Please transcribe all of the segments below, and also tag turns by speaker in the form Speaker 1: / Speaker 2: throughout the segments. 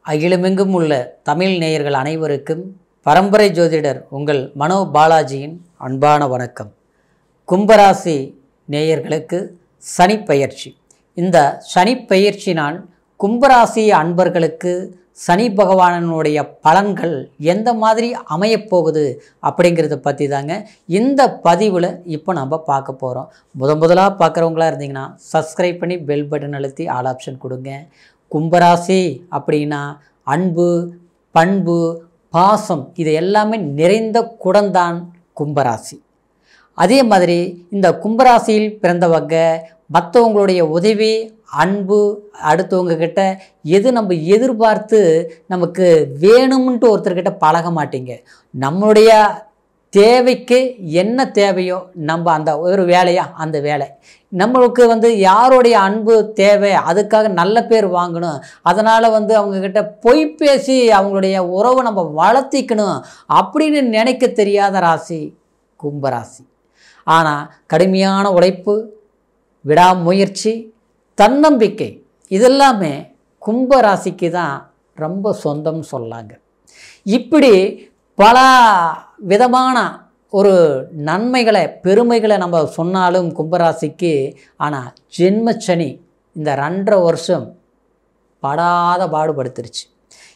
Speaker 1: அகிலமெங்கும் உள்ள தமிழ் நேயர்கள் அனைவருக்கும் பரம்பரை ஜோதிடர் உங்கள் மனோ பாலாஜியின் அன்பான வணக்கம். கும்பராசி நேயர்களுக்கு சனிப்பெயர்ச்சி. இந்த சனிப்பெயர்ச்சினால் கும்பராசி அன்பர்களுக்கு சனி பகவானுடைய பலன்கள் எந்த மாதிரி அமையப்போகுது அப்படிங்கிறத பற்றி தாங்க இந்த பதிவில் இப்போ நம்ம பார்க்க போகிறோம். முதலாக பார்க்குறவங்களா இருந்தீங்கன்னா சப்ஸ்கிரைப் பண்ணி பெல் பட்டன் அழுத்தி ஆல் ஆப்ஷன் கொடுங்க. கும்பராசி அப்படின்னா அன்பு, பண்பு, பாசம் இது எல்லாமே நிறைந்த குடம்தான் கும்பராசி. அதே மாதிரி இந்த கும்பராசியில் பிறந்தவங்க மற்றவங்களுடைய உதவி, அன்பு, அடுத்தவங்க கிட்ட எது நம்ம எதிர்பார்த்து நமக்கு வேணும்ன்ட்டு ஒருத்தர்கிட்ட பழக மாட்டீங்க. நம்மளுடைய தேவைக்கு என்ன தேவையோ நம்ம அந்த ஒரு வேலையா அந்த வேலை நம்மளுக்கு யாருடைய அன்பு தேவை, அதுக்காக நல்ல பேர் வாங்கணும், அதனால் அவங்கக்கிட்ட பொய் பேசி அவங்களுடைய உறவை நம்ம வளர்த்திக்கணும் அப்படின்னு நினைக்க தெரியாத ராசி கும்பராசி. ஆனால் கடுமையான உழைப்பு, விடாமுயற்சி, தன்னம்பிக்கை இதெல்லாமே கும்பராசிக்கு தான் ரொம்ப சொந்தம் சொல்லாங்க. இப்படி பல விதமான ஒரு நன்மைகளை பெருமைகளை நம்ம சொன்னாலும் கும்பராசிக்கு, ஆனால் ஜென்மச்சனி இந்த 2.5 வருஷம் படாத பாடுபடுத்துருச்சு.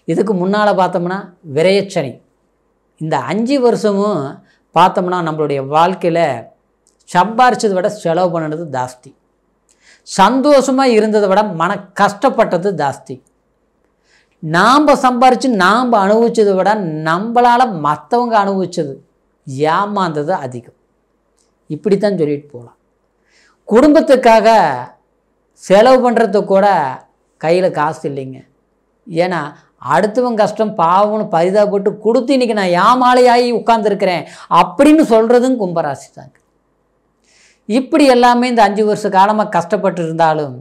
Speaker 1: இதுக்கு முன்னால் பார்த்தோம்னா விரயச்சனி. இந்த 5 வருஷமும் பார்த்தோம்னா நம்மளுடைய வாழ்க்கையில் சம்பாரிச்சதை விட செலவு பண்ணினது ஜாஸ்தி, சந்தோஷமாக இருந்ததை விட மன கஷ்டப்பட்டது ஜாஸ்தி. நாம் சம்பாரித்து நாம் அனுபவிச்சதை விட நம்மளால் மற்றவங்க அனுபவிச்சது ஏமாந்தது அதிகம். இப்படித்தான் சொல்லிட்டு போகலாம். குடும்பத்துக்காக செலவு பண்ணுறது கூட கையில் காசு இல்லைங்க. ஏன்னா அடுத்தவங்க கஷ்டம் பாவம்னு பரிதாபப்பட்டு கொடுத்து இன்றைக்கி நான் ஏமாளியாகி உட்கார்ந்துருக்கிறேன் அப்படின்னு சொல்கிறதும் கும்பராசி தாங்க. இப்படி எல்லாமே இந்த 5 வருஷ காலமாக கஷ்டப்பட்டு இருந்தாலும்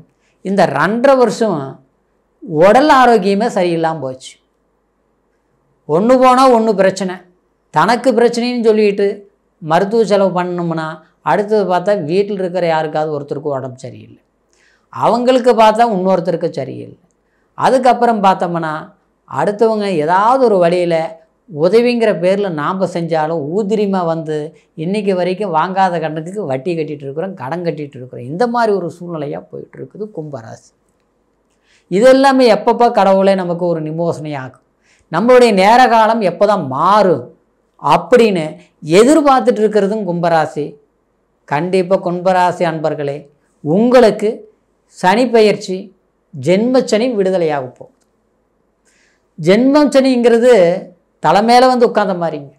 Speaker 1: இந்த 2.5 வருஷம் உடல் ஆரோக்கியமே சரியில்லாமல் போச்சு. ஒன்று போனால் ஒன்று பிரச்சனை, தனக்கு பிரச்சனைன்னு சொல்லிட்டு மருத்துவ செலவு பண்ணோம்னா அடுத்தது பார்த்தா வீட்டில் இருக்கிற யாருக்காவது ஒருத்தருக்கு உடம்பு சரியில்லை, அவங்களுக்கு பார்த்தா இன்னொருத்தருக்கு சரியில்லை. அதுக்கப்புறம் பார்த்தோம்னா அடுத்தவங்க ஏதாவது ஒரு வழியில் உதவிங்கிற பேரில் நாம் செஞ்சாலும் ஊதிரியமாக இன்றைக்கி வரைக்கும் வாங்காத கடனுக்கு வட்டி கட்டிகிட்டு இருக்கிறோம், கடன் கட்டிகிட்டு இருக்கிறோம். இந்த மாதிரி ஒரு சூழ்நிலையாக போயிட்டுருக்குது கும்பராசி. இதெல்லாமே எப்பப்போ கடவுளே நமக்கு ஒரு நிமோசனையாகும், நம்மளுடைய நேர காலம் எப்போ தான் மாறும் அப்படின்னு எதிர்பார்த்துட்டு இருக்கிறதும் கும்பராசி. கண்டிப்பாக கும்பராசி அன்பர்களே, உங்களுக்கு சனி பெயர்ச்சி ஜென்மச்சனி விடுதலையாக போகும். ஜென்மச்சனிங்கிறது தலைமையில் உட்கார்ந்த மாதிரிங்க.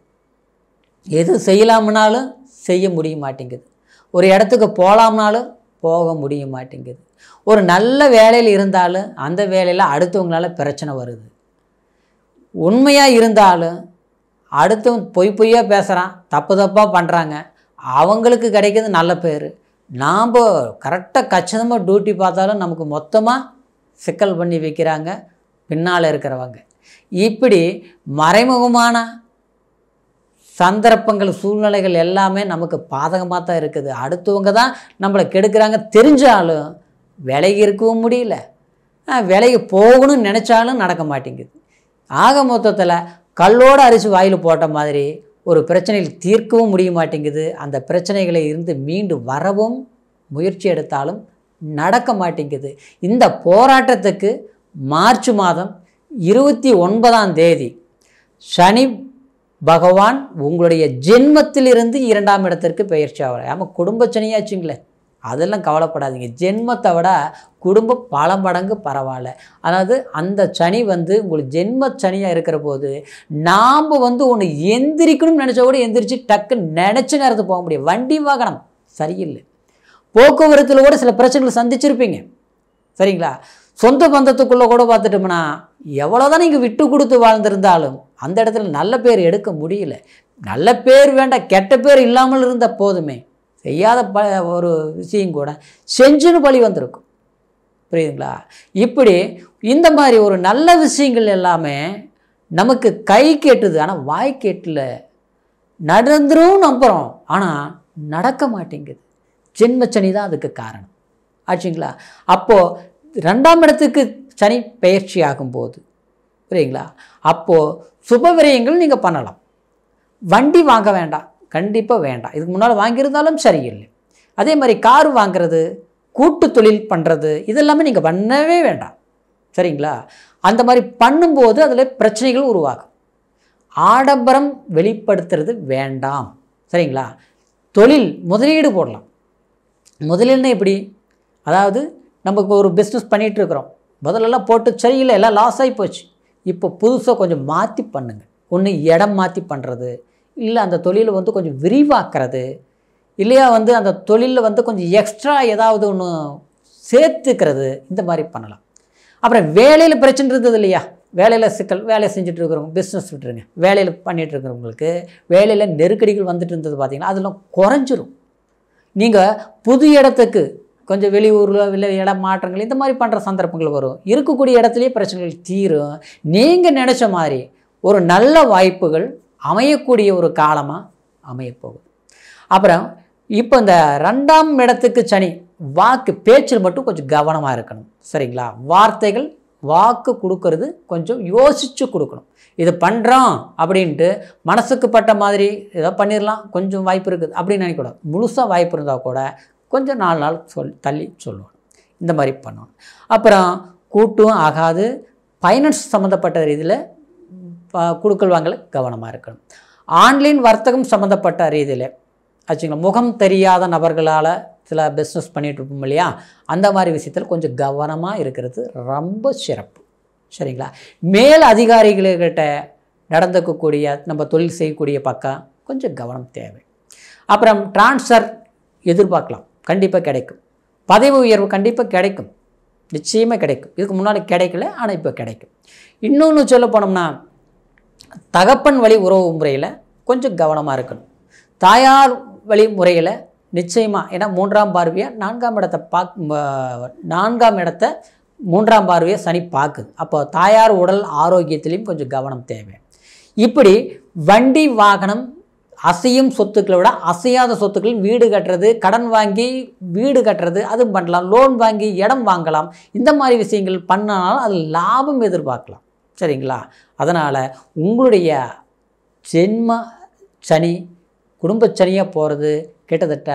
Speaker 1: எது செய்யலாம்னாலும் செய்ய முடிய மாட்டேங்குது, ஒரு இடத்துக்கு போகலாம்னாலும் போக முடிய மாட்டேங்குது, ஒரு நல்ல வேலையில் இருந்தாலும் அந்த வேலையில் அடுத்தவங்களால பிரச்சனை வருது, உண்மையாக இருந்தாலும் அடுத்தவன் பொய்யாக பேசுகிறான், தப்பாக பண்ணுறாங்க, அவங்களுக்கு கிடைக்கிறது நல்ல பேர். நாம் கரெக்டாக கச்சிதமாக டியூட்டி பார்த்தாலும் நமக்கு மொத்தமாக சிக்கல் பண்ணி வைக்கிறாங்க பின்னால் இருக்கிறவங்க. இப்படி மறைமுகமான சந்தர்ப்பங்கள், சூழ்நிலைகள் எல்லாமே நமக்கு பாதகமாக தான் இருக்குது. அடுத்தவங்க தான் நம்மளை கெடுக்கிறாங்க தெரிஞ்சாலும் விலகி இருக்கவும் முடியல, விலகி போகணும்னு நினச்சாலும் நடக்க மாட்டேங்குது. ஆக மொத்தத்தில் கல்லோடு அரிசி வாயில் போட்ட மாதிரி ஒரு பிரச்சனையில் தீர்க்கவும் முடிய மாட்டேங்குது. அந்த பிரச்சனைகளை இருந்து மீண்டு வரவும் முயற்சி எடுத்தாலும் நடக்க மாட்டேங்குது. இந்த போராட்டத்துக்கு மார்ச் மாதம் 29ஆம் தேதி சனி பகவான் உங்களுடைய ஜென்மத்திலிருந்து 2ஆம் இடத்திற்கு பெயர்ச்சி ஆகிறார். ஆமாம், குடும்ப சனியாச்சுங்களே, அதெல்லாம் கவலைப்படாதீங்க. ஜென்மத்தை விட குடும்பம் பல மடங்கு பரவாயில்ல. அதாவது அந்த சனி உங்களுக்கு ஜென்ம சனியாக இருக்கிற போது நாம் ஒன்று எந்திரிக்கணும்னு நினச்சா கூட எந்திரிச்சு டக்கு நினச்ச நேரத்துக்கு போக முடியும். வண்டி வாகனம் சரியில்லை, போக்குவரத்தில் கூட சில பிரச்சனைகள் சந்திச்சிருப்பீங்க, சரிங்களா? சொந்த பந்தத்துக்குள்ளே கூட பார்த்துட்டோம்னா எவ்வளோதான் நீங்கள் விட்டு கொடுத்து வாழ்ந்திருந்தாலும் அந்த இடத்துல நல்ல பேர் எடுக்க முடியல. நல்ல பேர் வேண்டாம், கெட்ட பேர் இல்லாமல் இருந்த போதுமே, செய்யாத ஒரு விஷயம் கூட செஞ்சுன்னு பழி வந்திருக்கும், புரியுதுங்களா? இப்படி இந்த மாதிரி ஒரு நல்ல விஷயங்கள் எல்லாமே நமக்கு கை கேட்டுது, ஆனால் வாய் கேட்டல. நடந்துரும் நம்புகிறோம், ஆனால் நடக்க மாட்டேங்குது. ஜென்மச்சனி தான் அதுக்கு காரணம் ஆச்சுங்களா? அப்போது 2ஆம் இடத்துக்கு சனி பெயர்ச்சி ஆகும்போது புரியுங்களா? அப்போது சுப விரயங்கள் நீங்கள் பண்ணலாம். வண்டி வாங்க வேண்டாம், கண்டிப்பாக வேண்டாம். இதுக்கு முன்னால் வாங்கியிருந்தாலும் சரியில்லை. அதே மாதிரி கார் வாங்கிறது, கூட்டு தொழில் பண்ணுறது, இதெல்லாமே நீங்கள் பண்ணவே வேண்டாம். சரிங்களா? அந்த மாதிரி பண்ணும்போது அதில் பிரச்சனைகள் உருவாகும். ஆடம்பரம் வெளிப்படுத்துறது வேண்டாம். சரிங்களா? தொழில் முதலீடு போடலாம். முதலீடுனா எப்படி? அதாவது நமக்கு ஒரு பிஸ்னஸ் பண்ணிகிட்ருக்குறோம், முதல்லலாம் போட்டு சரியில்லை, எல்லாம் லாஸ் ஆகி போச்சு. இப்போ புதுசாக கொஞ்சம் மாற்றி பண்ணுங்கள். ஒன்று இடம் மாற்றி பண்ணுறது, இல்லை அந்த தொழிலை வந்து கொஞ்சம் விரிவாக்குறது, இல்லையா வந்து அந்த தொழிலில் வந்து கொஞ்சம் எக்ஸ்ட்ரா ஏதாவது ஒன்று சேர்த்துக்கிறது, இந்த மாதிரி பண்ணலாம். அப்புறம் வேலையில் பிரச்சனை இருந்தது இல்லையா? வேலையில் சிக்கல், வேலை செஞ்சுட்டு இருக்கிறவங்க பிஸ்னஸ் விட்டுருங்க. வேலையில் பண்ணிகிட்டு இருக்கிறவங்களுக்கு வேலையில் நெருக்கடிகள் வந்துட்டு இருந்தது பார்த்திங்கன்னா அதெல்லாம் குறைஞ்சிரும். நீங்கள் புது இடத்துக்கு கொஞ்சம் வெளியூரில் இல்லை இடம் மாற்றங்கள் இந்த மாதிரி பண்ணுற சந்தர்ப்பங்கள் வரும். இருக்கக்கூடிய இடத்துலையே பிரச்சனைகள் தீரும். நீங்கள் நினச்ச மாதிரி ஒரு நல்ல வாய்ப்புகள் அமையக்கூடிய ஒரு காலமாக அமையப்போகுது. அப்புறம் இப்போ இந்த 2ஆம் இடத்துக்கு சனி, வாக்கு பேச்சில் மட்டும் கொஞ்சம் கவனமாக இருக்கணும். சரிங்களா? வார்த்தைகள் வாக்கு கொடுக்கறது கொஞ்சம் யோசித்து கொடுக்கணும். இது பண்ணுறோம் அப்படின்ட்டு மனசுக்கு பட்ட மாதிரி ஏதோ பண்ணிடலாம், கொஞ்சம் வாய்ப்பு இருக்குது அப்படின்னு நினைக்கக்கூடாது. முழுசாக வாய்ப்பு இருந்தால் கூட கொஞ்சம் 4 நாள் தள்ளி சொல்லுவோம். இந்த மாதிரி பண்ணணும். அப்புறம் கூட்டும் ஆகாது. ஃபைனான்ஸ் சம்மந்தப்பட்ட ரீதியில் கொடுக்கல் வாங்கல கவனமாக இருக்கணும். ஆன்லைன் வர்த்தகம் சம்மந்தப்பட்ட ரீதியில் ஆச்சுங்களா, முகம் தெரியாத நபர்களால் சில பிஸ்னஸ் பண்ணிகிட்டு இருப்போம் இல்லையா, அந்த மாதிரி விஷயத்தில் கொஞ்சம் கவனமாக இருக்கிறது ரொம்ப சிறப்பு. சரிங்களா? மேல் அதிகாரிகள்கிட்ட நடந்துக்கக்கூடிய நம்ம தொழில் செய்யக்கூடிய பக்கம் கொஞ்சம் கவனம் தேவை. அப்புறம் ட்ரான்ஸ்ஃபர் எதிர்பார்க்கலாம், கண்டிப்பாக கிடைக்கும். பதவி உயர்வு கண்டிப்பாக கிடைக்கும், நிச்சயமாக கிடைக்கும். இதுக்கு முன்னாடி கிடைக்கல, ஆனால் இப்போ கிடைக்கும். இன்னொன்று சொல்ல போனோம்னா தகப்பன் வழி உறவு முறையில் கொஞ்சம் கவனமாக இருக்கணும். தாயார் வழி முறையில் நிச்சயமாக, ஏன்னா 3ஆம் பார்வையாக 4ஆம் இடத்தை 4ஆம் இடத்தை 3ஆம் பார்வையை சனி பார்க்குது. அப்போ தாயார் உடல் ஆரோக்கியத்திலையும் கொஞ்சம் கவனம் தேவை. இப்படி வண்டி வாகனம், அசையும் சொத்துக்களை விட அசையாத சொத்துக்கள், வீடு கட்டுறது, கடன் வாங்கி வீடு கட்டுறது, அது பண்ணலாம். லோன் வாங்கி இடம் வாங்கலாம். இந்த மாதிரி விஷயங்கள் பண்ணாலும் அது லாபம் எதிர்பார்க்கலாம். சரிங்களா? அதனால் உங்களுடைய ஜென்ம சனி குடும்ப சனியாக போகிறது கிட்டத்தட்ட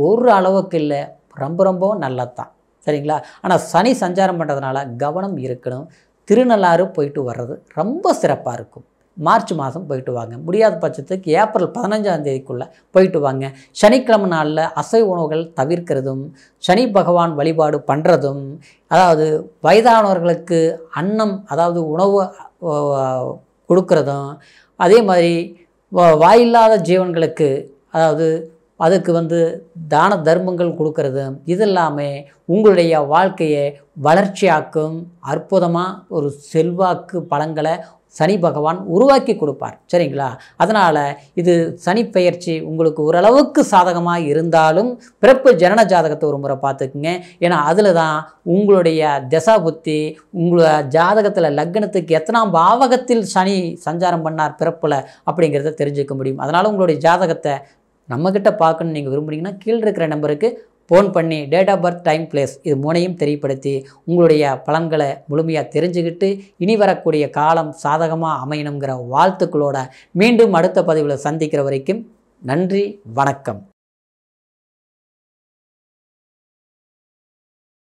Speaker 1: ஒரு அளவுக்கு இல்லை, ரொம்ப ரொம்ப நல்லது தான். சரிங்களா? ஆனால் சனி சஞ்சாரம் பண்ணுறதுனால கவனம் இருக்கணும். திருநள்ளாறு போயிட்டு வர்றது ரொம்ப சிறப்பாக இருக்கும். மார்ச் மாதம் போயிட்டு வாங்க. முடியாத பட்சத்துக்கு ஏப்ரல் 15ஆம் தேதிக்குள்ளே போயிட்டு வாங்க. சனிக்கிழமை நாளில் அசைவ உணவுகள் தவிர்க்கிறதும், சனி பகவான் வழிபாடு பண்ணுறதும், அதாவது வயதானவர்களுக்கு அன்னம், அதாவது உணவு கொடுக்கறதும், அதே மாதிரி வாயில்லாத ஜீவன்களுக்கு அதாவது அதுக்கு வந்து தான தர்மங்கள் கொடுக்கறது, இதெல்லாமே உங்களுடைய வாழ்க்கையை வளர்ச்சியாக்கும். அற்புதமாக ஒரு செல்வாக்கு பலங்களை சனி பகவான் உருவாக்கி கொடுப்பார். சரிங்களா? அதனால் இது சனி பெயர்ச்சி உங்களுக்கு ஓரளவுக்கு சாதகமாக இருந்தாலும் பிறப்பு ஜனன ஜாதகத்தை ஒரு முறை பார்த்துக்குங்க. ஏன்னா அதில் தான் உங்களுடைய தசா புத்தி, உங்களோட ஜாதகத்தில் லக்னத்துக்கு எத்தனாம் பாவகத்தில் சனி சஞ்சாரம் பண்ணார் பிறப்பில் அப்படிங்கிறத தெரிஞ்சுக்க முடியும். அதனால் உங்களுடைய ஜாதகத்தை நம்மக்கிட்ட பார்க்கணுன்னு நீங்கள் விரும்புனீங்கன்னா கீழே இருக்கிற நம்பருக்கு ஃபோன் பண்ணி date of birth, time, place இது 3ஐயும் தெரியப்படுத்தி உங்களுடைய பலன்களை முழுமையாக தெரிஞ்சுக்கிட்டு இனி வரக்கூடிய காலம் சாதகமாக அமையணுங்கிற வாழ்த்துக்களோட மீண்டும் அடுத்த பதிவில் சந்திக்கிற வரைக்கும் நன்றி, வணக்கம்.